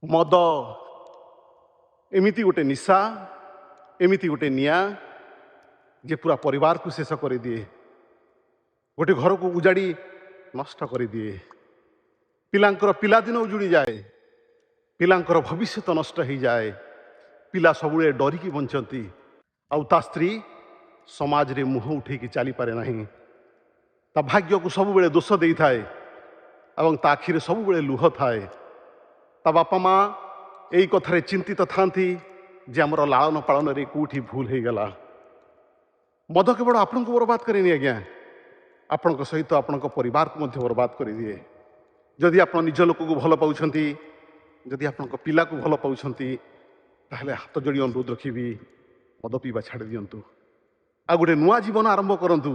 ମଦ ଏମିତି ଗୋଟେ ନିଶା, ଏମିତି ଗୋଟେ ନିଆଁ ଯେ ପୁରା ପରିବାରକୁ ଶେଷ କରିଦିଏ, ଗୋଟେ ଘରକୁ ଉଜାଡ଼ି ନଷ୍ଟ କରିଦିଏ, ପିଲାଙ୍କର ପିଲାଦିନ ଉଜୁଡ଼ିଯାଏ, ପିଲାଙ୍କର ଭବିଷ୍ୟତ ନଷ୍ଟ ହେଇଯାଏ, ପିଲା ସବୁବେଳେ ଡରିକି ବଞ୍ଚନ୍ତି, ଆଉ ତା ସ୍ତ୍ରୀ ସମାଜରେ ମୁହଁ ଉଠେଇକି ଚାଲିପାରେ ନାହିଁ, ତା ଭାଗ୍ୟକୁ ସବୁବେଳେ ଦୋଷ ଦେଇଥାଏ ଏବଂ ତା ଆଖିରେ ସବୁବେଳେ ଲୁହ ଥାଏ। ତା ବାପା ମା ଏଇ କଥାରେ ଚିନ୍ତିତ ଥାନ୍ତି ଯେ ଆମର ଲାଳନ ପାଳନରେ କୋଉଠି ଭୁଲ ହେଇଗଲା। ମଦ କେବଳ ଆପଣଙ୍କୁ ବରବାଦ କରେନି ଆଜ୍ଞା, ଆପଣଙ୍କ ସହିତ ଆପଣଙ୍କ ପରିବାରକୁ ମଧ୍ୟ ବରବାଦ କରିଦିଏ। ଯଦି ଆପଣ ନିଜ ଲୋକକୁ ଭଲ ପାଉଛନ୍ତି, ଯଦି ଆପଣଙ୍କ ପିଲାକୁ ଭଲ ପାଉଛନ୍ତି, ତାହେଲେ ହାତ ଯୋଡ଼ି ଅନୁରୋଧ ରଖିବି, ମଦ ପିଇବା ଛାଡ଼ି ଦିଅନ୍ତୁ, ଆଉ ଗୋଟେ ନୂଆ ଜୀବନ ଆରମ୍ଭ କରନ୍ତୁ।